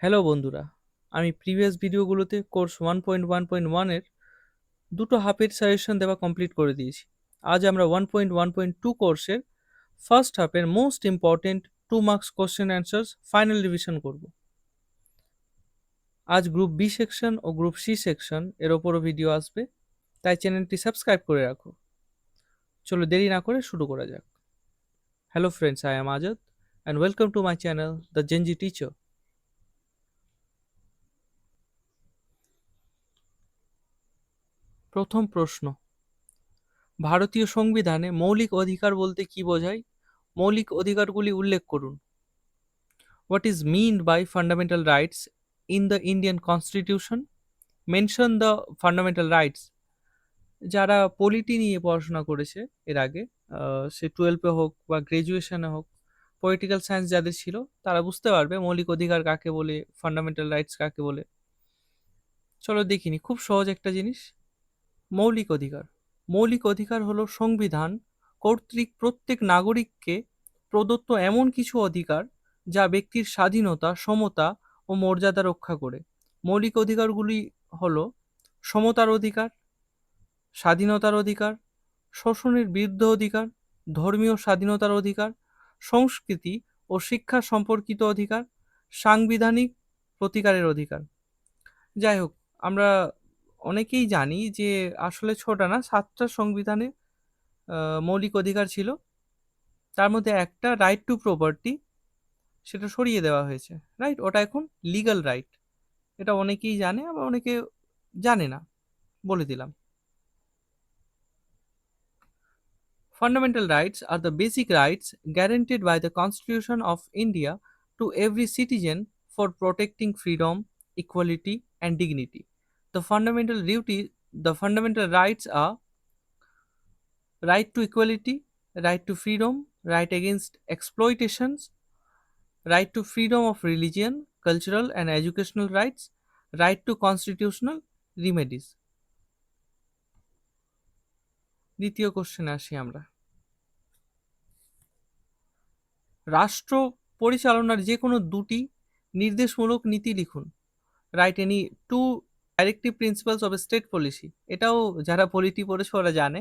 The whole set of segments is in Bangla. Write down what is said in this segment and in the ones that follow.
হ্যালো বন্ধুরা, আমি প্রিভিয়াস ভিডিওগুলোতে কোর্স 1.1.1 এর দুটো হাফের সাজেশন দেওয়া কমপ্লিট করে দিয়েছি। আজ আমরা 1.1.2 কোর্সের ফার্স্ট হাফের most important 2 marks question answers final revision করব। আজ গ্রুপ বি সেকশন ও গ্রুপ সি সেকশন এর ওপরও ভিডিও আসবে, তাই চ্যানেলটি সাবস্ক্রাইব করে রাখো। চলো দেরি না করে শুরু করা যাক। Hello friends, I am Azad and welcome to my channel the Gen Z teacher. প্রথম প্রশ্ন, ভারতীয় সংবিধানে মৌলিক অধিকার বলতে কি বোঝায়? মৌলিক অধিকারগুলি উল্লেখ করুন। What is meant by fundamental rights in the Indian constitution? Mention the fundamental rights. যারা পলিটি নিয়ে পড়াশোনা করেছে এর আগে, সে 12-এ হোক বা গ্রাজুয়েশনে হোক, পলিটিক্যাল সায়েন্স যাদের ছিল তারা বুঝতে পারবে মৌলিক অধিকার কাকে বলে, ফান্ডামেন্টাল রাইটস কাকে বলে। চলো দেখিনি, খুব সহজ একটা জিনিস। মৌলিক অধিকার, মৌলিক অধিকার হলো সংবিধান কর্তৃক প্রত্যেক নাগরিককে প্রদত্ত এমন কিছু অধিকার যা ব্যক্তির স্বাধীনতা, সমতা ও মর্যাদা রক্ষা করে। মৌলিক অধিকারগুলি হলো সমতার অধিকার, স্বাধীনতার অধিকার, শোষণের বিরুদ্ধে অধিকার, ধর্মীয় স্বাধীনতার অধিকার, সংস্কৃতি ও শিক্ষা সম্পর্কিত অধিকার, সাংবিধানিক প্রতিকারের অধিকার। যাই হোক, আমরা অনেকেই জানি যে আসলে ছটা না, 7টা সংবিধানে মৌলিক অধিকার ছিল। তার মধ্যে একটা রাইট টু প্রপার্টি, সেটা সরিয়ে দেওয়া হয়েছে। রাইট, ওটা এখন লিগ্যাল রাইট। এটা অনেকেই জানে, আবার অনেকে জানে না, বলে দিলাম। Fundamental rights are the basic rights guaranteed by the Constitution of India to every citizen for protecting freedom, equality, and dignity. The fundamental rights are right to equality, right to freedom, right against exploitations, right to freedom of religion, cultural and educational rights, right to constitutional remedies. দ্বিতীয় কোশ্চেনে আসি আমরা। রাষ্ট্র পরিচালনার যে কোনো দুটি নির্দেশমূলক নীতি লিখুন। Write any two directive principles of state policy. এটাও যারা পলিটি পড়েছে ওরা জানে,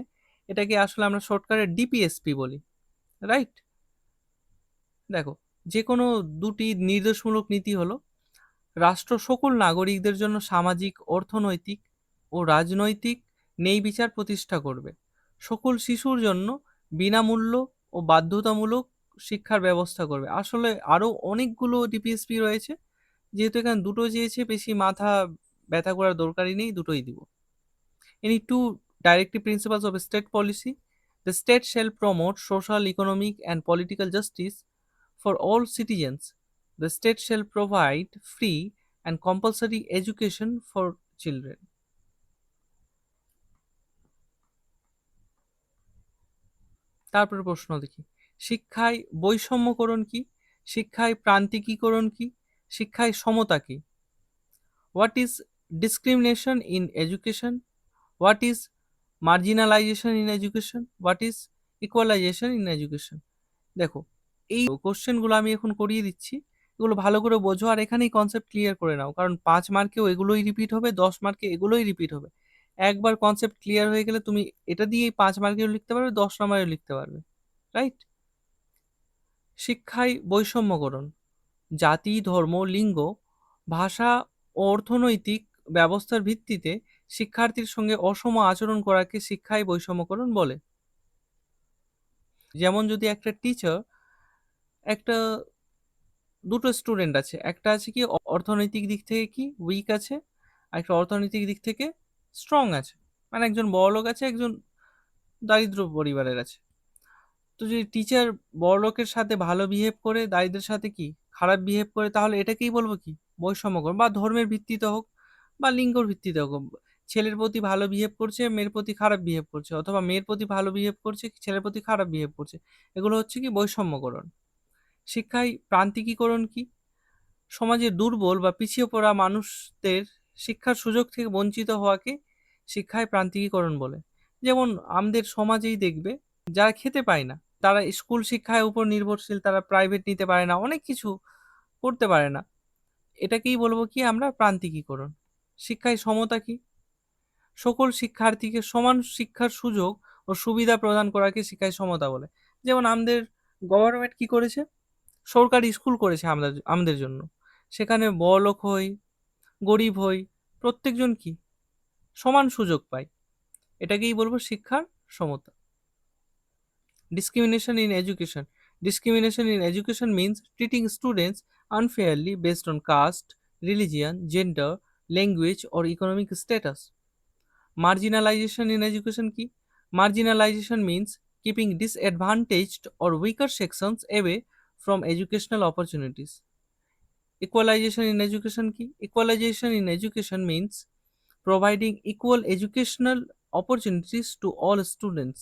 এটাকে আসলে আমরা শর্টকাটে ডিপিএসপি বলি। রাইট, দেখো, যে কোনো দুটি নির্দেশমূলক নীতি হলো রাষ্ট্র সকল নাগরিকদের জন্য সামাজিক, অর্থনৈতিক ও রাজনৈতিক ন্যায় বিচার প্রতিষ্ঠা করবে। সকল শিশুর জন্য বিনামূল্য ও বাধ্যতামূলক শিক্ষার ব্যবস্থা করবে। আসলে আরো অনেকগুলো ডিপিএসপি রয়েছে, যেহেতু এখানে দুটো চেয়েছে, বেশি মাথা ব্যথা করার দরকারই নেই, দুটোই দিব। Any two directive principles of state policy: the state shall promote social, economic, and political justice for all citizens. The state shall provide free and compulsory education for children. তারপরে প্রশ্ন দেখি, শিক্ষায় বৈষম্যকরণ কি? শিক্ষায় প্রান্তিকীকরণ কি? শিক্ষায় সমতা কি? What is discrimination in education? What is marginalization in education? What is equalization in education? দেখো, এই কোশ্চেনগুলো আমি এখন করিয়ে দিচ্ছি, এগুলো ভালো করে বোঝো আর এখানেই কনসেপ্ট ক্লিয়ার করে নাও, কারণ 5 মার্কেও এগুলোই রিপিট হবে, 10 মার্কে এগুলোই রিপিট হবে। একবার কনসেপ্ট ক্লিয়ার হয়ে গেলে তুমি এটা দিয়েই 5 মার্কেও লিখতে পারবে, 10 নম্বরেও লিখতে পারবে। রাইট, শিক্ষায় বৈষম্যকরণ জাতি, ধর্ম, লিঙ্গ, ভাষা ও অর্থনৈতিক ব্যবস্থার ভিত্তিতে শিক্ষার্থীর সঙ্গে অসম আচরণ করাকে শিক্ষায় বৈষম্যকরণ বলে। যেমন যদি একটা টিচার, একটা দুটো স্টুডেন্ট আছে, একটা আছে কি অর্থনৈতিক দিক থেকে কি উইক আছে, আর একটা অর্থনৈতিক দিক থেকে স্ট্রং আছে, মানে একজন বড়লোক আছে, একজন দারিদ্র পরিবারের আছে। তো যদি টিচার বড়লোকের সাথে ভালো বিহেভ করে, দারিদ্রের সাথে কি খারাপ বিহেভ করে, তাহলে এটাকেই বলবো কি বৈষম্যকরণ। বা ধর্মের ভিত্তিতে হোক বা লিঙ্গর ভিত্তিতে হোক, ছেলের প্রতি ভালো বিহেভ করছে, মেয়ের প্রতি খারাপ বিহেভ করছে, অথবা মেয়ের প্রতি ভালো বিহেভ করছে, ছেলের প্রতি খারাপ বিহেভ করছে, এগুলো হচ্ছে কি বৈষম্যকরণ। শিক্ষায় প্রান্তিকীকরণ কি? সমাজের দুর্বল বা পিছিয়ে পড়া মানুষদের শিক্ষার সুযোগ থেকে বঞ্চিত হওয়াকে শিক্ষায় প্রান্তিকীকরণ বলে। যেমন আমাদের সমাজেই দেখবে, যারা খেতে পায় না, তারা স্কুল শিক্ষার উপর নির্ভরশীল, তারা প্রাইভেট নিতে পারে না, অনেক কিছু করতে পারে না, এটাকেই বলবো কি আমরা প্রান্তিকীকরণ। শিক্ষায় সমতা কি? সকল শিক্ষার্থীকে সমান শিক্ষার সুযোগ ও সুবিধা প্রদান করাকে শিক্ষায় সমতা বলে। যেমন আমাদের গভর্নমেন্ট কি করেছে, সরকারি স্কুল করেছে আমাদের আমাদের জন্য। সেখানে বড়লোক হই, গরিব হই, প্রত্যেকজন কি সমান সুযোগ পায়। এটাকেই বলবো শিক্ষার সমতা। Discrimination in education. Discrimination in education means treating students unfairly based on caste, religion, gender, language, or economic status. Marginalization in education কি? Marginalization means keeping disadvantaged or weaker sections away from educational opportunities. Equalization in education কি? Equalization in education means providing equal educational opportunities to all students.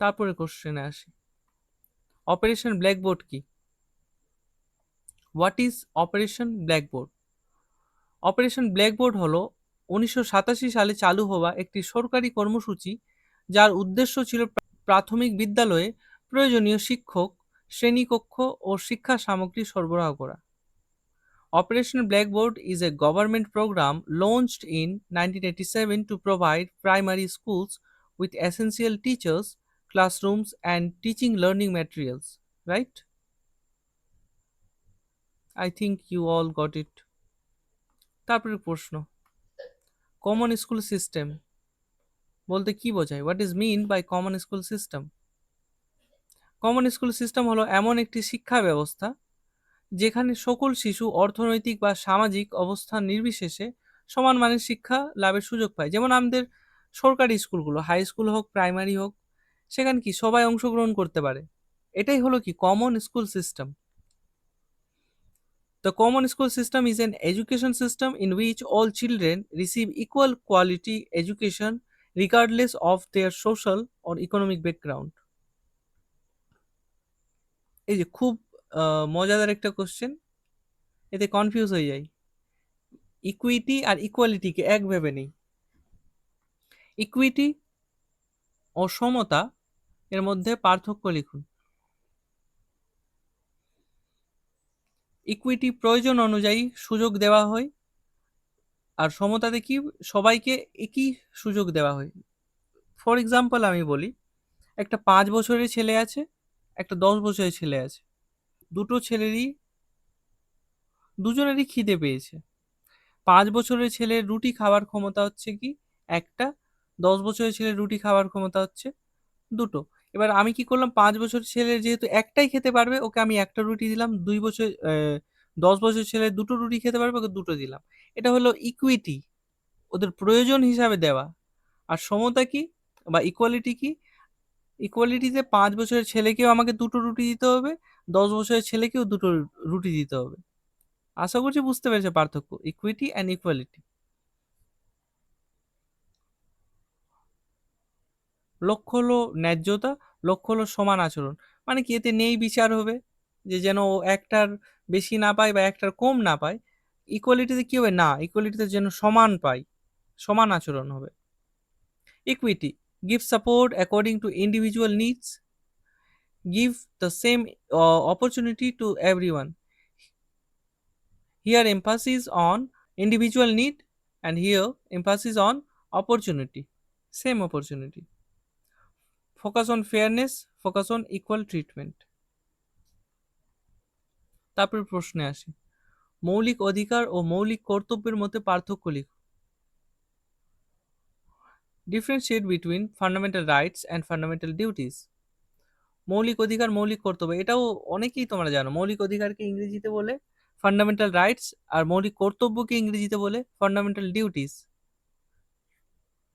তারপরে কোশ্চেনে আসি, অপারেশন ব্ল্যাকবোর্ড কি? What is operation blackboard? Operation blackboard হলো 1987 সালে চালু হওয়া একটি সরকারি কর্মসূচি যার উদ্দেশ্য ছিল প্রাথমিক বিদ্যালয়ে প্রয়োজনীয় শিক্ষক, শ্রেণীকক্ষ ও শিক্ষা সামগ্রী সরবরাহ করা। Operation Blackboard is a government program launched in 1987 to provide primary schools with essential teachers, classrooms, and teaching learning materials. Right? I think you all got it. তারপরে প্রশ্ন, কমন স্কুল সিস্টেম বলতে কি বোঝায়? What is mean by common school system? Common school system হলো এমন একটি শিক্ষা ব্যবস্থা যেখানে সকল শিশু অর্থনৈতিক বা সামাজিক অবস্থান নির্বিশেষে সমান মানের শিক্ষা লাভের সুযোগ পায়। যেমন আমাদের সরকারি স্কুলগুলো, হাই স্কুল হোক, প্রাইমারি হোক, সেখানে কি সবাই অংশগ্রহণ করতে পারে। এটাই হলো কি common school system. The common school system is an education system in which all children receive equal quality education regardless of their social or economic background. এই যে খুব মজাদার একটা কোশ্চেন, এতে কনফিউজ হয়ে যায়। ইকুইটি আর ইকুয়ালিটিকে এক ভেবে নেই। ইকুইটি ও সমতা এর মধ্যে পার্থক্য লিখুন। ইকুইটি প্রয়োজন অনুযায়ী সুযোগ দেওয়া হয়, আর সমতাতে কি সবাইকে একই সুযোগ দেওয়া হয়। ফর এক্সাম্পল আমি বলি, একটা 5 বছরের ছেলে আছে, একটা 10 বছরের ছেলে আছে। দুটো ছেলেরই দুজনেরই খিদে পেয়েছে। 5 বছরের ছেলের রুটি খাওয়ার ক্ষমতা হচ্ছে কি একটা, 10 বছরের ছেলের রুটি খাওয়ার ক্ষমতা হচ্ছে দুটো। এবার আমি কি করলাম, 5 বছরের ছেলে যেহেতু একটাই খেতে পারবে, ওকে আমি একটা রুটি দিলাম। 10 বছরের ছেলে দুটো রুটি খেতে পারবে, ওকে দুটো দিলাম। এটা হলো ইকুইটি, ওদের প্রয়োজন হিসাবে দেওয়া। আর সমতা কি বা ইকুয়ালিটি কি? ইকুয়ালিটিতে 5 বছরের ছেলেকেও আমাকে দুটো রুটি দিতে হবে, 10 বছরের ছেলেকেও দুটো রুটি দিতে হবে। আশা করছি বুঝতে পেরেছে পার্থক্য, ইকুইটি অ্যান্ড ইকুয়ালিটি। লক্ষ্য হলো ন্যায্যতা, লক্ষ্য হলো সমান আচরণ। মানে কি, এতে নেই বিচার হবে যে যেন ও একটার বেশি না পায় বা একটার কম না পায়। ইকুয়ালিটিতে কি হবে, না, ইকুয়ালিটিতে যেন সমান পায়, সমান আচরণ হবে। Equity give support according to individual needs, give the same opportunity to everyone. Here emphasis on individual need, and here emphasis on opportunity, same opportunity. Focus on fairness, focus on equal treatment. তারপর প্রশ্নে আসি, মৌলিক অধিকার ও মৌলিক কর্তব্যের মধ্যে পার্থক্য লিখো। Differentiate between fundamental rights and fundamental duties. মৌলিক অধিকার, মৌলিক কর্তব্য, এটাও অনেকেই তোমরা জানো। মৌলিক অধিকারকে ইংরেজিতে বলে ফান্ডামেন্টাল রাইটস, আর মৌলিক কর্তব্যকে ইংরেজিতে বলে ফান্ডামেন্টাল ডিউটিস।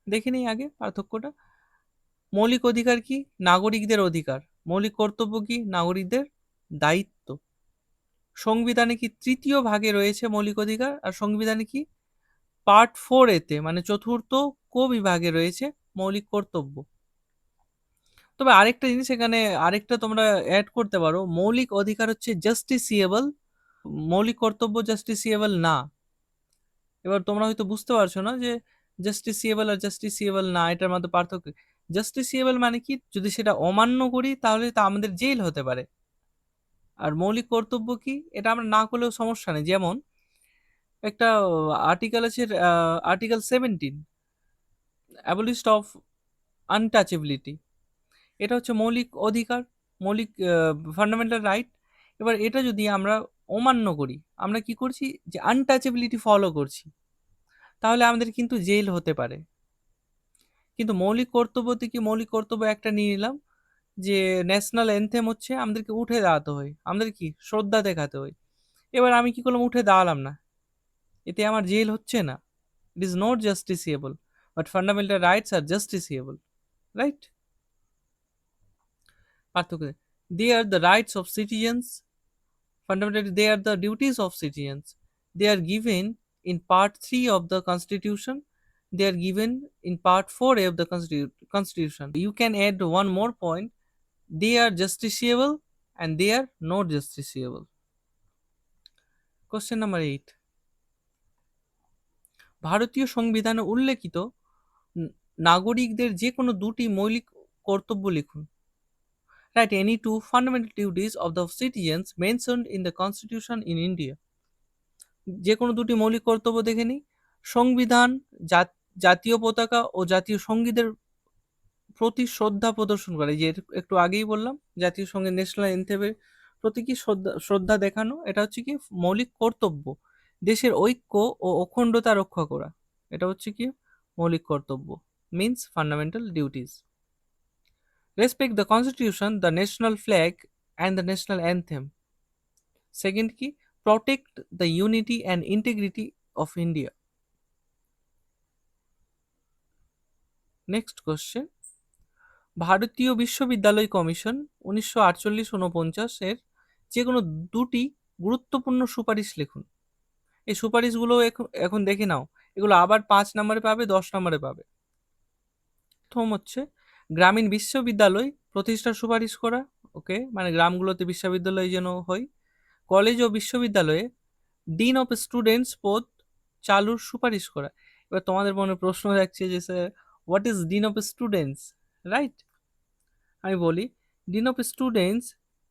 দেখে নিই আগে পার্থক্যটা। মৌলিক অধিকার কি? নাগরিকদের অধিকার। মৌলিক কর্তব্য কি? নাগরিকদের দায়িত্ব। সংবিধানে কি তৃতীয় ভাগে রয়েছে মৌলিক অধিকার, আর সংবিধানে কি পার্ট 4A-তে মানে চতুর্থ কো বিভাগে রয়েছে মৌলিক কর্তব্য। তবে আরেকটা জিনিস এখানে, আরেকটা তোমরা অ্যাড করতে পারো, মৌলিক অধিকার হচ্ছে জাস্টিসিয়েবল, মৌলিক কর্তব্য জাস্টিসিয়েবল না। এবার তোমরা হয়তো বুঝতে পারছো না যে জাস্টিসিয়েবল আর জাস্টিসিয়েবল না এটার মধ্যে পার্থক্য। জাস্টিসিয়েবল মানে কি, যদি সেটা অমান্য করি তাহলে তা আমাদের জেল হতে পারে। আর মৌলিক কর্তব্য কি, এটা আমরা না করলেও সমস্যা নেই। যেমন একটা আর্টিকেল আছে, আর্টিকেল 17, অ্যাবলিস্ট অফ আনটাচেবিলিটি। এটা হচ্ছে মৌলিক অধিকার, মৌলিক ফান্ডামেন্টাল রাইট। এবার এটা যদি আমরা অমান্য করি, আমরা কি করছি, যে আনটাচেবিলিটি ফলো করছি, তাহলে আমাদের কিন্তু জেল হতে পারে। কিন্তু মৌলিক কর্তব্যতে কি, মৌলিক কর্তব্য একটা নিয়ে নিলাম, যে ন্যাশনাল অ্যানথেম হচ্ছে, আমাদেরকে উঠে দাঁড়াতে হয়, আমাদের কি শ্রদ্ধা দেখাতে হয়। এবার আমি কি করলাম, উঠে দাঁড়ালাম না, এতে আমার জেল হচ্ছে না। It is not justiciable, but fundamental rights are justiciable, right? পার্থক্য, they are the rights of citizens, fundamentally they are the duties of citizens. They are given in part 3 of the constitution, they are given in part 4 of the constitution. You can add one more point, they are justiciable and they are not justiciable. Question number 8, ভারতীয় সংবিধানে উল্লেখিত নাগরিকদের যে কোনো দুটি মৌলিক কর্তব্য লিখুন। Write any two fundamental duties of the citizens mentioned in the constitution in India. যে কোনো দুটি মৌলিক কর্তব্য দেখে নিই। সংবিধান, জাতীয় পতাকা ও জাতীয় সঙ্গীতের প্রতি শ্রদ্ধা প্রদর্শন করে, যে একটু আগেই বললাম, জাতীয় সঙ্গীত ন্যাশনাল অ্যানথেমের প্রতি কি শ্রদ্ধা দেখানো, এটা হচ্ছে কি মৌলিক কর্তব্য। দেশের ঐক্য ও অখণ্ডতা রক্ষা করা, এটা হচ্ছে কি মৌলিক কর্তব্য, means fundamental duties. Respect the constitution, the national flag and the national anthem. Second কি, protect the unity and integrity of India. Next question, ভারতীয় বিশ্ববিদ্যালয় কমিশন 1948-49 এর যে কোনো দুটি গুরুত্বপূর্ণ সুপারিশ লিখুন। এই সুপারিশগুলো এখন দেখে নাও, এগুলো আবার 5 নম্বরে পাবে, 10 নম্বরে পাবে। প্রথম হচ্ছে গ্রামীণ বিশ্ববিদ্যালয় প্রতিষ্ঠার সুপারিশ করা, ওকে, মানে গ্রামগুলোতে বিশ্ববিদ্যালয় যেন হয়। কলেজ ও বিশ্ববিদ্যালয়ে ডিন অফ স্টুডেন্টস পদ চালুর সুপারিশ করা। এবার তোমাদের মনে প্রশ্ন রাখছে যে sir, what is dean of students, right? আমি বলি, dean of students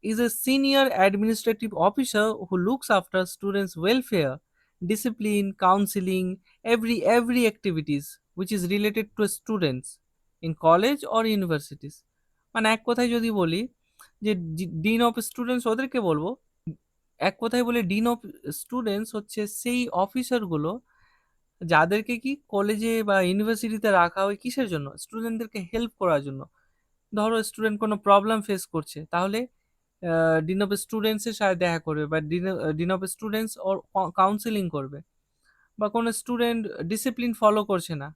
is a senior administrative officer who looks after students welfare, discipline, counselling, every activities which is related to students in college or universities. মানে এক কথায় যদি বলি, যে ডিন অফ স্টুডেন্টস ওদেরকে বলবো, এক কথায় বলে ডিন অফ স্টুডেন্টস হচ্ছে সেই অফিসারগুলো যাদেরকে কি কলেজে বা ইউনিভার্সিটিতে রাখা হয় কিসের জন্য, স্টুডেন্টদেরকে হেল্প করার জন্য। ধরো স্টুডেন্ট কোনো প্রবলেম ফেস করছে, তাহলে ডিন অফ স্টুডেন্টসের সাথে দেখা করবে, বা dean of students or counselling করবে। বা কোনো স্টুডেন্ট ডিসিপ্লিন ফলো করছে না,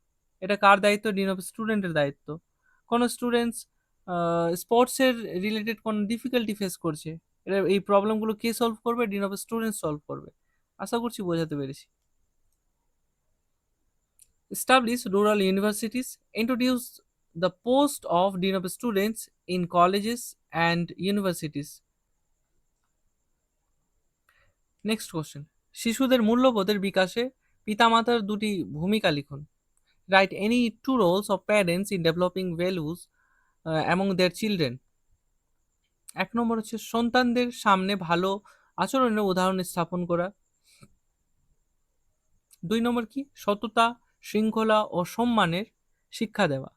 এটা কার দায়িত্ব, ডিন অফ স্টুডেন্টের দায়িত্ব। কোনো স্টুডেন্টস স্পোর্টসের রিলেটেড কোনো ডিফিকাল্টি ফেস করছে, এটা এই প্রবলেমগুলো কে সলভ করবে, ডিন অফ স্টুডেন্টস সলভ করবে। আশা করছি বোঝাতে পেরেছি। Establish rural universities, introduce the post of dean of students in colleges and universities. Next question, শিশুদের মূল্যবোধের বিকাশে পিতামাতার দুটি ভূমিকা লিখুন। Write any two roles of parents in developing values among their children. এক নম্বর হচ্ছে সন্তানদের সামনে ভালো আচরণের উদাহরণ স্থাপন করা। 2 নম্বর কি, সততা, শৃঙ্খলা ও সম্মানের শিক্ষা দেওয়া।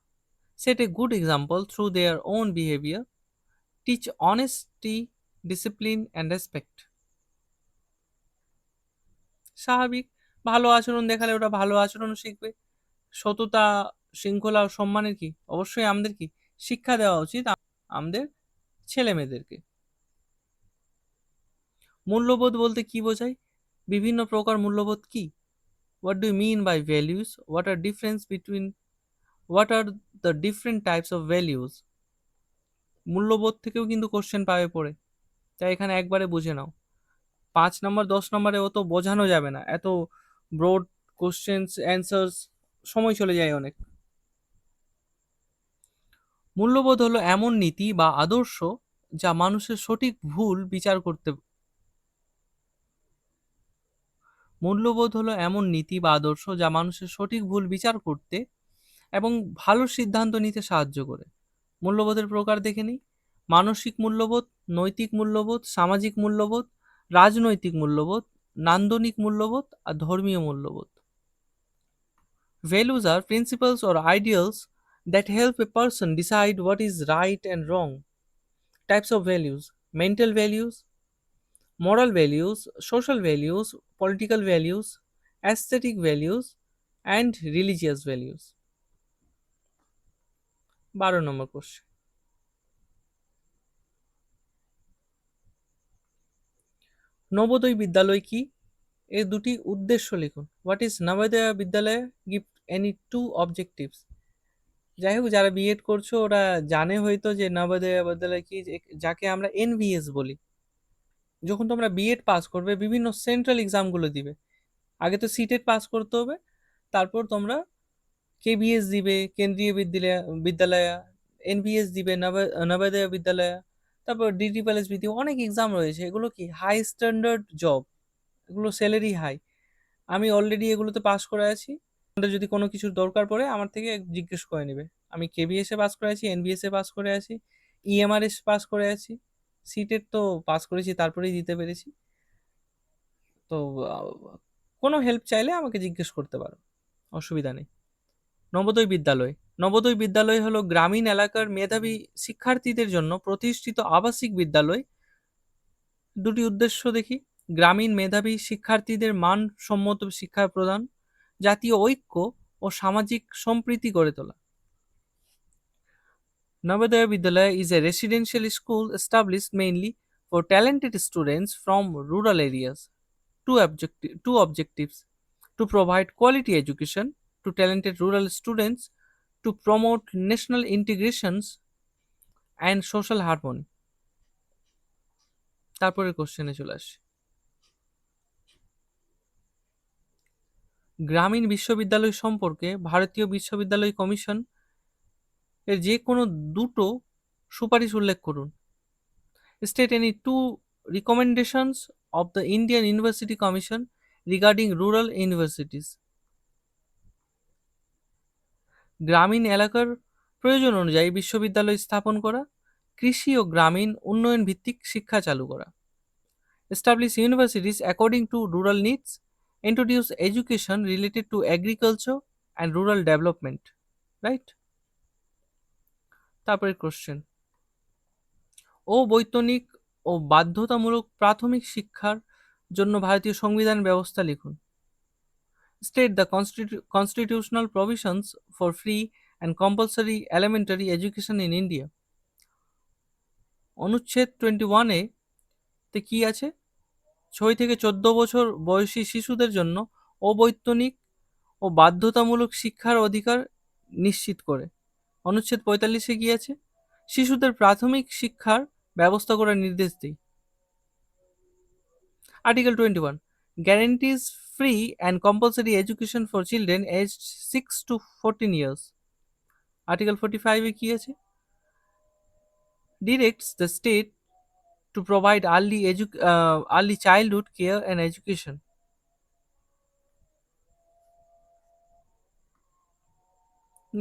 Set a good example through their own behavior. Teach honesty, discipline and respect. স্বাভাবিক, ভালো আচরণ দেখালে ওটা ভালো আচরণ শিখবে। সততা, শৃঙ্খলা ও সম্মানের কি অবশ্যই আমাদের কি শিক্ষা দেওয়া উচিত আমাদের ছেলে মেয়েদেরকে। মূল্যবোধ বলতে কি বোঝায়, বিভিন্ন প্রকার মূল্যবোধ কি, what do you mean by values, what are the different types of values. মূল্যবোধ থেকেও কিন্তু কোশ্চেন পাবে পড়ে, তাই এখানে একবারে বুঝে নাও। 5 নম্বর 10 নম্বরে অত বোঝানো যাবে না, এত ব্রড কোশ্চেন্স অ্যান্সার্স, সময় চলে যায় অনেক। মূল্যবোধ হলো এমন নীতি বা আদর্শ যা মানুষের সঠিক ভুল বিচার করতে মূল্যবোধ হলো এমন নীতি বা আদর্শ যা মানুষের সঠিক ভুল বিচার করতে এবং ভালো সিদ্ধান্ত নিতে সাহায্য করে। মূল্যবোধের প্রকার দেখে নিই। মানসিক মূল্যবোধ, নৈতিক মূল্যবোধ, সামাজিক মূল্যবোধ, রাজনৈতিক মূল্যবোধ, নান্দনিক মূল্যবোধ আর ধর্মীয় মূল্যবোধ। Values are principles or ideals that help a person decide what is right and wrong. Types of values: mental values, moral values, social values, political values, aesthetic values, and religious values. 12 number question, Navodaya বিদ্যালয় কি? এর দুটি উদ্দেশ্য লিখুন। What is Navodaya Vidyalaya? Give any two objectives. যাই হোক, যারা বিএড করছো ওরা জানে হয়তো যে নবোদয় বিদ্যালয় কি, যাকে আমরা এনভিএস বলি। যখন তোমরা বিএড পাস করবে বিভিন্ন সেন্ট্রাল এক্সামগুলো দিবে, আগে তো সিটেট পাস করতে হবে, তারপর তোমরা কেবিএস দিবে, কেন্দ্রীয় বিদ্যালয়, এনভিএস দিবে, নবোদয় বিদ্যালয়, তারপর ডিডি প্যালেস বিদ্যা, অনেক এক্সাম রয়েছে। এগুলো কি হাই স্ট্যান্ডার্ড জব, এগুলো স্যালারি হাই। আমি অলরেডি এগুলোতে পাস করে আছি। আমাদের যদি কোনো কিছুর দরকার পড়ে আমার থেকে জিজ্ঞেস করে নেবে। আমি কেবিএস এ পাস করে আছি, এনবিএস এ পাস করে আছি, ইএমআরএস পাস করে আছি, সিটেট তো পাস করেছি, তারপরেই দিতে পেরেছি। তো কোনো হেল্প চাইলে আমাকে জিজ্ঞেস করতে পারো, অসুবিধা নেই। নবোদয় বিদ্যালয়, নবোদয় বিদ্যালয় হলো গ্রামীণ এলাকার মেধাবী শিক্ষার্থীদের জন্য প্রতিষ্ঠিত আবাসিক বিদ্যালয়। দুটি উদ্দেশ্য দেখি: গ্রামীণ মেধাবী শিক্ষার্থীদের মানসম্মত শিক্ষা প্রদান, জাতীয় ঐক্য ও সামাজিক সম্প্রীতি গড়ে তোলা। Navodaya Vidyalaya is a residential school established mainly for talented students from rural areas. Two objectives: to provide quality education to talented rural students, to promote national integrations and social harmony. তারপরে কোশ্চেনে চলে আসি। গ্রামীণ বিশ্ববিদ্যালয় সম্পর্কে ভারতীয় বিশ্ববিদ্যালয় কমিশন এর যে কোনো দুটো সুপারিশ উল্লেখ করুন। State any two recommendations of the Indian University Commission regarding rural universities. গ্রামীণ এলাকার প্রয়োজন অনুযায়ী বিশ্ববিদ্যালয় স্থাপন করা, কৃষি ও গ্রামীণ উন্নয়ন ভিত্তিক শিক্ষা চালু করা। Establish universities according to rural needs, introduce education related to agriculture and rural development. Right? তারপরে কোশ্চেন, অবৈতনিক ও বাধ্যতামূলক প্রাথমিক শিক্ষার জন্য ভারতীয় সংবিধান ব্যবস্থা লিখুন। State the constitutional provisions for free and compulsory elementary education in India. অনুচ্ছেদ 21 এ তে কি আছে? 6 থেকে 14 বছর বয়সী শিশুদের জন্য অবৈতনিক ও বাধ্যতামূলক শিক্ষার অধিকার নিশ্চিত করে। অনুচ্ছেদ 45 এ কি আছে? শিশুদের প্রাথমিক শিক্ষার ব্যবস্থা করার নির্দেশ দেয়। Article 21 guarantees free and compulsory education for children aged 6 to 14 years. Article 45 এ কি আছে? Directs the state to provide early childhood care and education.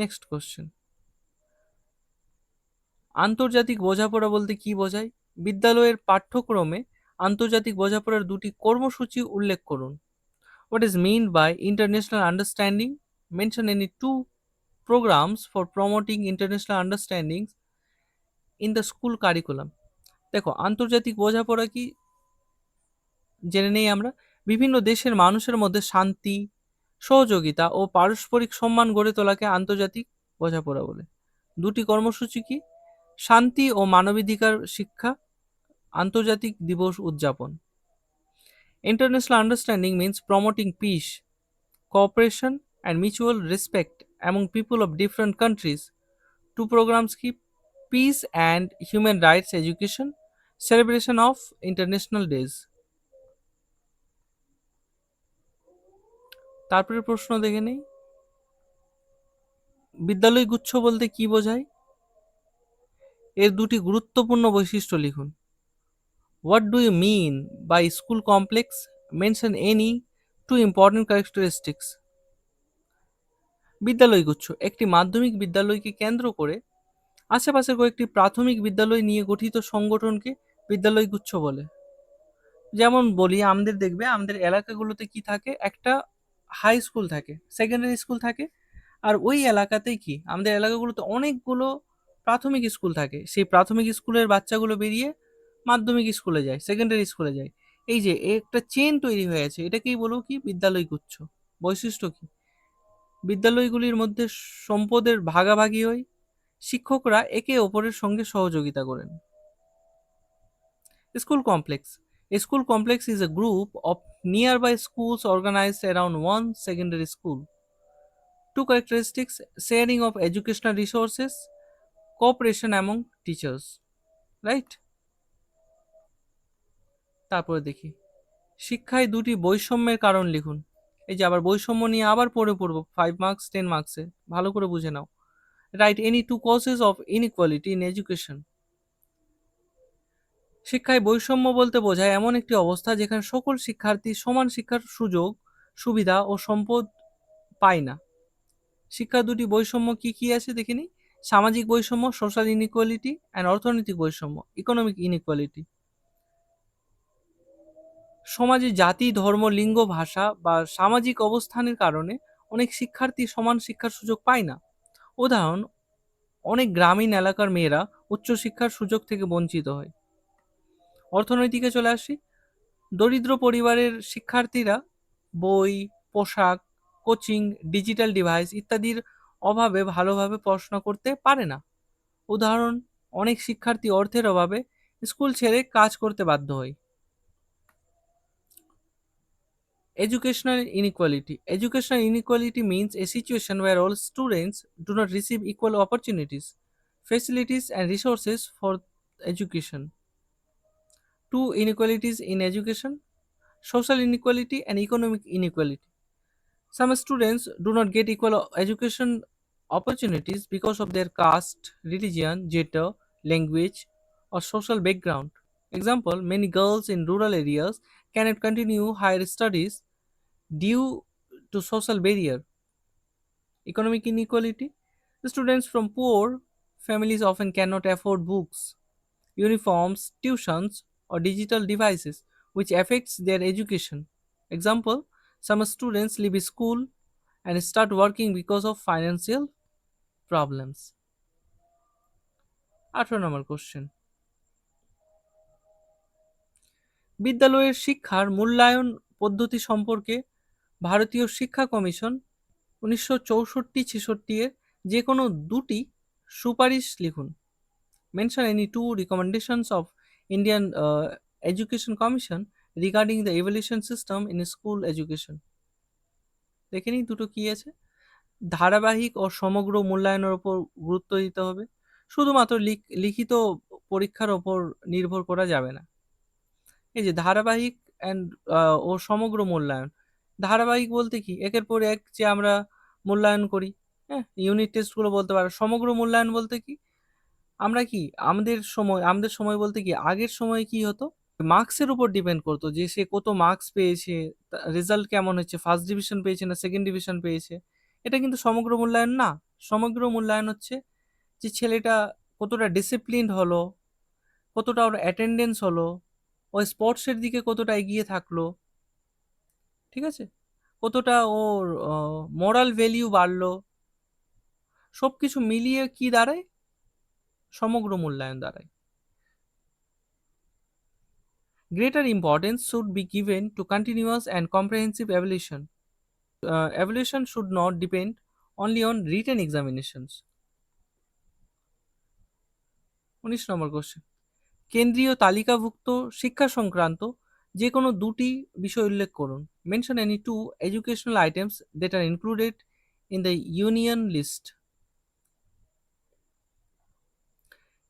Next question. আন্তর্জাতিক বোঝাপড়া বলতে কি বোঝায়? বিদ্যালয়ের পাঠ্যক্রমে আন্তর্জাতিক বোঝাপড়ার দুটি কর্মসূচি উল্লেখ করুন। What is meant by international understanding? Mention any two programs for promoting international understanding in the school curriculum. দেখো, আন্তর্জাতিক বোঝাপড়া কি জেনে নেই আমরা। বিভিন্ন দেশের মানুষের মধ্যে শান্তি, সহযোগিতা ও পারস্পরিক সম্মান গড়ে তোলাকে আন্তর্জাতিক বোঝাপড়া বলে। দুটি কর্মসূচি কি? শান্তি ও মানবাধিকার শিক্ষা, আন্তর্জাতিক দিবস উদযাপন। International understanding means promoting peace, cooperation and mutual respect among people of different countries. Two programs কি? Peace and Human Rights Education, celebration of international days. তারপরে প্রশ্ন দেখে নেই, বিদ্যালয় গুচ্ছ বলতে কি বোঝায়? এর দুটি গুরুত্বপূর্ণ বৈশিষ্ট্য লিখুন। What do you mean by school complex? Mention any two important characteristics. বিদ্যালয় গুচ্ছ একটি মাধ্যমিক বিদ্যালয়কে কেন্দ্র করে আশেপাশের কয়েকটি প্রাথমিক বিদ্যালয় নিয়ে গঠিত সংগঠনকে বিদ্যালয় গুচ্ছ বলে। যেমন বলি, আমাদের দেখবে আমাদের এলাকাগুলোতে কি থাকে, একটা হাই স্কুল থাকে, সেকেন্ডারি স্কুল থাকে, আর ওই এলাকাতেই কি আমাদের এলাকাগুলোতে অনেকগুলো প্রাথমিক স্কুল থাকে। সেই প্রাথমিক স্কুলের বাচ্চাগুলো বেরিয়ে মাধ্যমিক স্কুলে যায়, সেকেন্ডারি স্কুলে যায়। এই যে একটা চেন তৈরি হয়ে আছে, এটাকেই বলবো কি বিদ্যালয় গুচ্ছ। বৈশিষ্ট্য কি, বিদ্যালয়গুলির মধ্যে সম্পদের ভাগাভাগি হয়, শিক্ষকরা একে অপরের সঙ্গে সহযোগিতা করেন। School complex. A school complex is a group of nearby schools organized around one secondary school. Two characteristics: sharing of educational resources, cooperation among teachers. Right? তারপরে দেখি, শিক্ষায় দুটি বৈষম্যের কারণ লিখুন। এই যে আবার বৈষম্য নিয়ে আবার পড়বো 5 মার্কস 10 মার্কসে, ভালো করে বুঝে নাও। Write any two causes of inequality in education. শিক্ষায় বৈষম্য বলতে বোঝায় এমন একটি অবস্থা যেখানে সকল শিক্ষার্থী সমান শিক্ষার সুযোগ, সুবিধা ও সম্পদ পায় না। শিক্ষার দুটি বৈষম্য কি কি আছে দেখে নিই। সামাজিক বৈষম্য, সোশ্যাল ইনইকুয়ালিটি, অ্যান্ড অর্থনৈতিক বৈষম্য, ইকোনমিক ইনইকুয়ালিটি। সমাজে জাতি, ধর্ম, লিঙ্গ, ভাষা বা সামাজিক অবস্থানের কারণে অনেক শিক্ষার্থী সমান শিক্ষার সুযোগ পায় না। উদাহরণ, অনেক গ্রামীণ এলাকার মেয়েরা উচ্চশিক্ষার সুযোগ থেকে বঞ্চিত হয়। অর্থনৈতিকে চলে আসি, দরিদ্র পরিবারের শিক্ষার্থীরা বই, পোশাক, কোচিং, ডিজিটাল ডিভাইস ইত্যাদির অভাবে ভালোভাবে পড়াশোনা করতে পারে না। উদাহরণ, অনেক শিক্ষার্থী অর্থের অভাবে স্কুল ছেড়ে কাজ করতে বাধ্য হয়। Educational inequality. Educational inequality means a situation where all students do not receive equal opportunities, facilities, and resources for education. Two inequalities in education: social inequality and economic inequality. Some students do not get equal education opportunities because of their caste, religion, gender, language, or social background. Example, many girls in rural areas cannot continue higher studies due to social barrier. Economic inequality. Students from poor families often cannot afford books, uniforms, tuitions, or digital devices, which affects their education. Example, some students leave school and start working because of financial problems. 18 number question, বিদ্যালয়ের শিক্ষার মূল্যায়ন পদ্ধতি সম্পর্কে ভারতীয় শিক্ষা কমিশন 1964-66 এর যে কোনো দুটি সুপারিশ লিখুন। Mention any two recommendations of Indian education commission regarding the evaluation system in school education. দেখে নিই দুটো কি আছে। ধারাবাহিক ও সমগ্র মূল্যায়নের ওপর গুরুত্ব দিতে হবে, শুধুমাত্র লিখিত পরীক্ষার ওপর নির্ভর করা যাবে না। এই যে ধারাবাহিক অ্যান্ড ও সমগ্র মূল্যায়ন, ধারাবাহিক বলতে কি একের পর এক যে আমরা মূল্যায়ন করি, হ্যাঁ, ইউনিট টেস্টগুলো বলতে পারো। সমগ্র মূল্যায়ন বলতে কি আমরা কি আমাদের সময় বলতে কি আগের সময় কি হতো, মার্কসের উপর ডিপেন্ড করতো যে সে কত মার্কস পেয়েছে, রেজাল্ট কেমন হচ্ছে, ফার্স্ট ডিভিশন পেয়েছে না সেকেন্ড ডিভিশন পেয়েছে। এটা কিন্তু সমগ্র মূল্যায়ন না। সমগ্র মূল্যায়ন হচ্ছে যে ছেলেটা কতটা ডিসিপ্লিনড হলো, কতটা ওর অ্যাটেন্ডেন্স হলো, ও স্পোর্টসের দিকে কতটা এগিয়ে থাকলো, ঠিক আছে, কতটা ওর মোরাল ভ্যালিউ বাড়লো, সব কিছু মিলিয়ে কি দাঁড়ায়, সমগ্র মূল্যায়ন দাঁড়ায়। Greater importance should be given to continuous and comprehensive evaluation. Evaluation should not depend only on written examinations. 19 number question, কেন্দ্রীয় তালিকাভুক্ত শিক্ষা সংক্রান্ত যে কোনো দুটি বিষয় উল্লেখ করুন। Mention any two educational items that are included in the union list.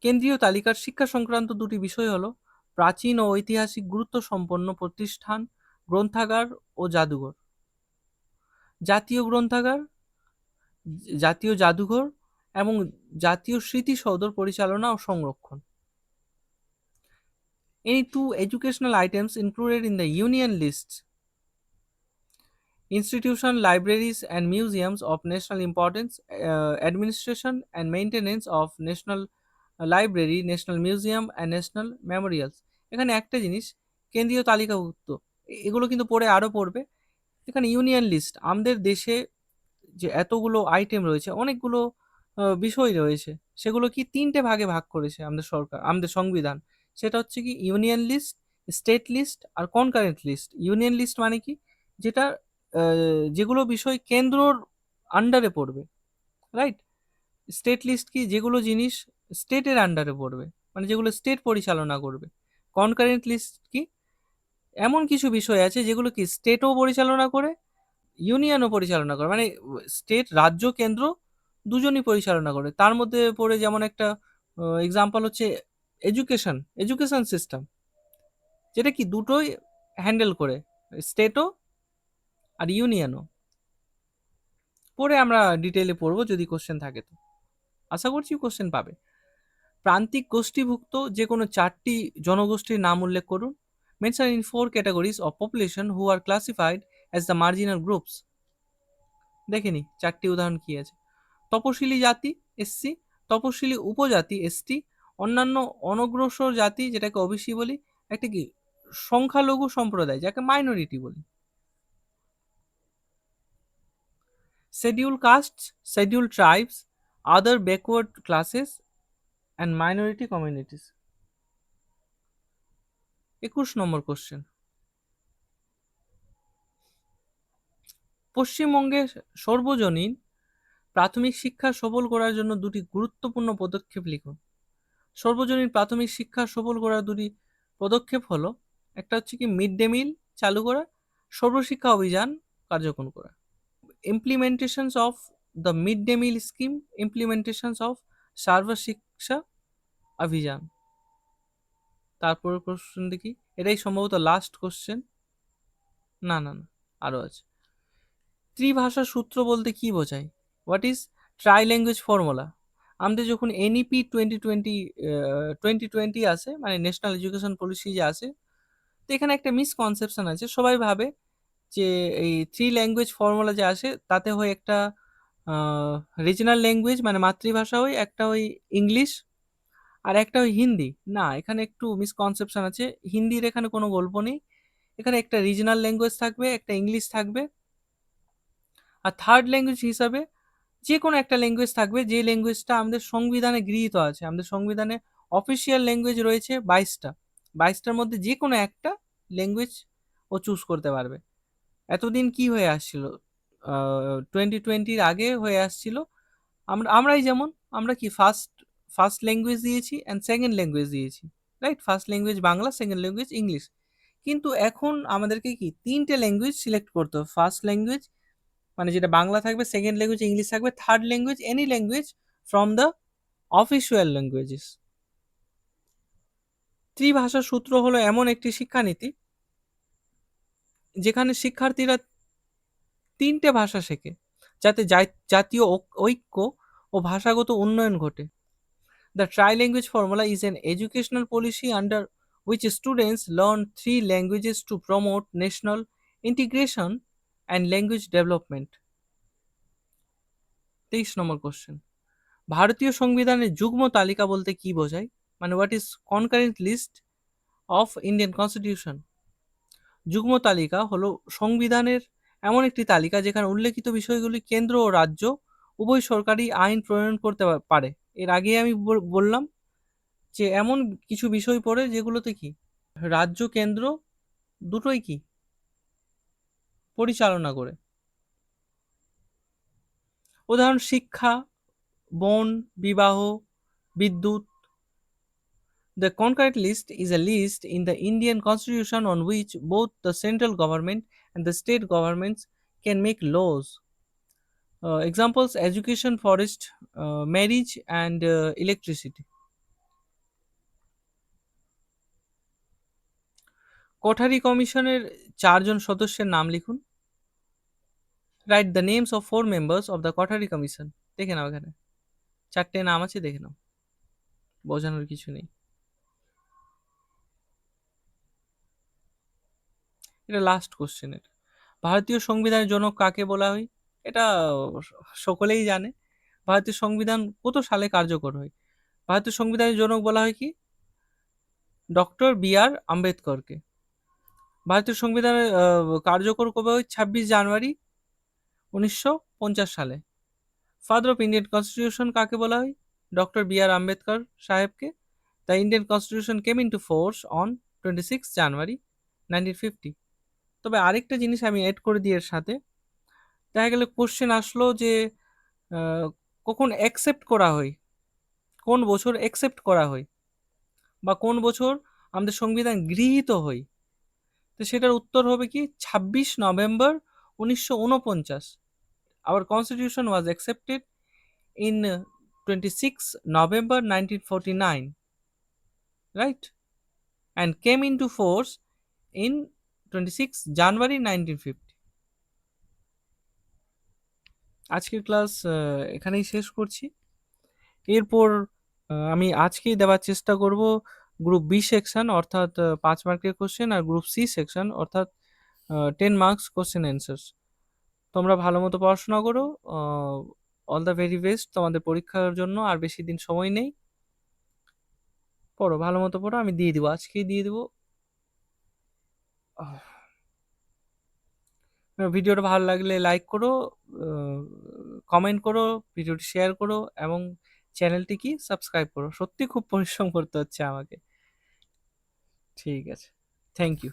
কেন্দ্রীয় তালিকার শিক্ষা সংক্রান্ত দুটি বিষয় হলো প্রাচীন ও ঐতিহাসিক গুরুত্ব সম্পন্ন প্রতিষ্ঠান, গ্রন্থাগার ও জাদুঘর। জাতীয় গ্রন্থাগার, জাতীয় জাদুঘর এবং জাতীয় স্মৃতিসৌধর পরিচালনা ও সংরক্ষণ। Any two educational items included in the union list. Institution, libraries, and museums of national importance, administration and maintenance of national library, national museum, and national memorials. এখানে একটা জিনিস, কেন্দ্রীয় তালিকাভুক্ত, এগুলো কিন্তু পরে আরও পড়বে। এখানে ইউনিয়ন লিস্ট, আমাদের দেশে যে এতগুলো আইটেম রয়েছে, অনেকগুলো বিষয় রয়েছে, সেগুলো কি তিনটে ভাগে ভাগ করেছে আমাদের সরকার, আমাদের সংবিধান। সেটা হচ্ছে কি ইউনিয়ন লিস্ট, স্টেট লিস্ট আর কনকারেন্ট লিস্ট। ইউনিয়ন লিস্ট মানে কি, যেটা যেগুলো বিষয় কেন্দ্রর আন্ডারে পড়বে, রাইট। স্টেট লিস্ট কি, যেগুলো জিনিস স্টেটের আন্ডারে পড়বে, মানে যেগুলো স্টেট পরিচালনা করবে। কনকারেন্ট লিস্ট কি, এমন কিছু বিষয় আছে যেগুলো কি স্টেটও পরিচালনা করে, ইউনিয়নও পরিচালনা করে, মানে স্টেট, রাজ্য, কেন্দ্র দুজনই পরিচালনা করে। তার মধ্যে পড়ে যেমন একটা এক্সাম্পল হচ্ছে এডুকেশন সিস্টেম, যেটা কি দুটোই হ্যান্ডেল করে, স্টেটও আর ইউনিয়নও। পরে আমরা ডিটেইলে পড়বো যদি কোশ্চেন থাকে, তো আশা করছি কোশ্চেন পাবে। প্রান্তিক গোষ্ঠীভুক্ত যে কোনো চারটি জনগোষ্ঠীর নাম উল্লেখ করুন। Mention in 4 categories of population who are classified as the marginal groups. দেখে নি চারটি উদাহরণ কি আছে। তপশিলি জাতি এসসি, তপশিলি উপজাতি এসটি, অন্যান্য অনগ্রসর জাতি যেটাকে ওবিসি বলি, একটা কি সংখ্যালঘু সম্প্রদায় যাকে মাইনরিটি বলি। Scheduled castes, scheduled tribes, other backward classes and minority communities. 21 number question, পশ্চিমবঙ্গে সর্বজনীন প্রাথমিক শিক্ষা সফল করার জন্য দুটি গুরুত্বপূর্ণ পদক্ষেপ লিখুন। সর্বজনীন প্রাথমিক শিক্ষা সফল করার দুটি পদক্ষেপ হলো, একটা হচ্ছে কি মিড ডে মিল চালু করা, সর্বশিক্ষা অভিযান কার্যক্রম করা। Implementations of the mid day meal scheme, implementations of সর্বশিক্ষা অভিযান। তারপর কোশ্চেন দেখি, এটাই সম্ভবত লাস্ট কোশ্চেন। না না না, আরও আছে। ত্রিভাষা সূত্র বলতে কি বোঝায়? What is try language formula? আমাদের যখন এনইপি 2020 আসে, মানে ন্যাশনাল এডুকেশন পলিসি যে আসে, তো এখানে একটা মিসকনসেপশন আছে। সবাই ভাবে যে এই থ্রি ল্যাঙ্গুয়েজ ফর্মুলা যে আসে তাতে হয় একটা রিজনাল ল্যাঙ্গুয়েজ মানে মাতৃভাষা হয়, একটা হয় ইংলিশ, আর একটা হয় হিন্দি। না, এখানে একটু মিসকনসেপশন আছে। হিন্দির এখানে কোনো গল্প নেই। এখানে একটা রিজনাল ল্যাঙ্গুয়েজ থাকবে, একটা ইংলিশ থাকবে, আর থার্ড ল্যাঙ্গুয়েজ হিসাবে যে কোনো একটা ল্যাঙ্গুয়েজ থাকবে, যে ল্যাঙ্গুয়েজটা আমাদের সংবিধানে গৃহীত আছে। আমাদের সংবিধানে অফিসিয়াল ল্যাঙ্গুয়েজ রয়েছে 22টা, 22টার মধ্যে যে কোনো একটা ল্যাঙ্গুয়েজ ও চুজ করতে পারবে। এতদিন কি হয়ে আসছিল, 2020-র আগে হয়ে আসছিল, আমরাই যেমন আমরা কি ফার্স্ট ফার্স্ট ল্যাঙ্গুয়েজ দিয়েছি অ্যান্ড সেকেন্ড ল্যাঙ্গুয়েজ দিয়েছি, right. First language Bangla, second language English. কিন্তু এখন আমাদেরকে কি তিনটে ল্যাঙ্গুয়েজ সিলেক্ট করতে হবে। ফার্স্ট ল্যাঙ্গুয়েজ মানে যেটা বাংলা থাকবে, সেকেন্ড ল্যাঙ্গুয়েজ ইংলিশ থাকবে, third language any language from the official languages. ত্রিভাষা সূত্র হলো এমন একটি শিক্ষানীতি যেখানে শিক্ষার্থীরা তিনটে ভাষা শেখে, যাতে জাতীয় ঐক্য ও ভাষাগত উন্নয়ন ঘটে। The try-language formula is an educational policy under which students learn three languages to promote national integration and language development. 23 নম্বর কোশ্চেন, ভারতীয় সংবিধানের যুগ্ম তালিকা বলতে কি বোঝায়? মানে what is concurrent list of Indian constitution? যুগ্ম তালিকা হলো সংবিধানের এমন একটি তালিকা যেখানে উল্লেখিত বিষয়গুলি কেন্দ্র ও রাজ্য উভয় সরকারি আইন প্রণয়ন করতে পারে। এর আগে আমি বললাম যে এমন কিছু বিষয় পড়ে যেগুলোতে কি রাজ্য কেন্দ্র দুটোই কি পরিচালনা করে। উদাহরণ শিক্ষা, বন, বিবাহ, বিদ্যুৎ। The concurrent list is a list in the Indian constitution on which both the central government and the state governments can make laws. Examples: education, forest, marriage, and electricity. Kothari কমিশনের 4 জন সদস্যের নাম লিখুন। Write the names of 4 members of the Kothari commission. দেখে নাও, এখানে 4টে নাম আছে, দেখে নাও, বোঝানোর কিছু নেই। এটা লাস্ট কোশ্চেনের। ভারতীয় সংবিধানের জনক কাকে বলা হয়? এটা সকলেই জানে। ভারতীয় সংবিধান কত সালে কার্যকর হয়? ভারতীয় সংবিধানের জনক বলা হয় কি? Doctor B R. আম্বেদকরকে। ভারতীয় সংবিধানের কার্যকর কবে হয়? 26 জানুয়ারি 1950 সালে। ফাদার অফ ইন্ডিয়ান কনস্টিটিউশন কাকে বলা হয়? Doctor B R. আম্বেদকর সাহেবকে। The Indian constitution came into force on 26 January 1950। তবে আরেকটা জিনিস আমি এড করে দিই এর সাথে। দেখা গেলে কোশ্চেন আসলো যে আহ, কখন অ্যাকসেপ্ট করা হয়, কোন বছর অ্যাকসেপ্ট করা হয়, বা কোন বছর আমাদের সংবিধান গৃহীত হয়, তো সেটার উত্তর হবে কি? 26 November 1949। Hour constitution was accepted in 26 November 1949, right, and came into force in 26 January 1950. আজকের ক্লাস এখানেই শেষ করছি। এরপর আমি আজকেই দেওয়ার চেষ্টা করব গ্রুপ বি সেকশন, অর্থাৎ 5 মার্কের কোশ্চেন, আর গ্রুপ সি সেকশন অর্থাৎ 10 মার্কস কোশ্চেন অ্যান্সার্স। তোমরা ভালো মতো পড়াশোনা করো। অল দ্য ভেরি বেস্ট তোমাদের পরীক্ষার জন্য। আর বেশি দিন সময় নেই, পড়ো ভালো মতো পড়ো। আমি দিয়ে দিব, আজকেই দিয়ে দিব। ভিডিওটা ভালো লাগলে লাইক করো, কমেন্ট করো, ভিডিওটি শেয়ার করো, এবং চ্যানেলটি কি সাবস্ক্রাইব করো। সত্যি খুব পরিশ্রম করতে হচ্ছে আমাকে। ঠিক আছে, থ্যাংক ইউ।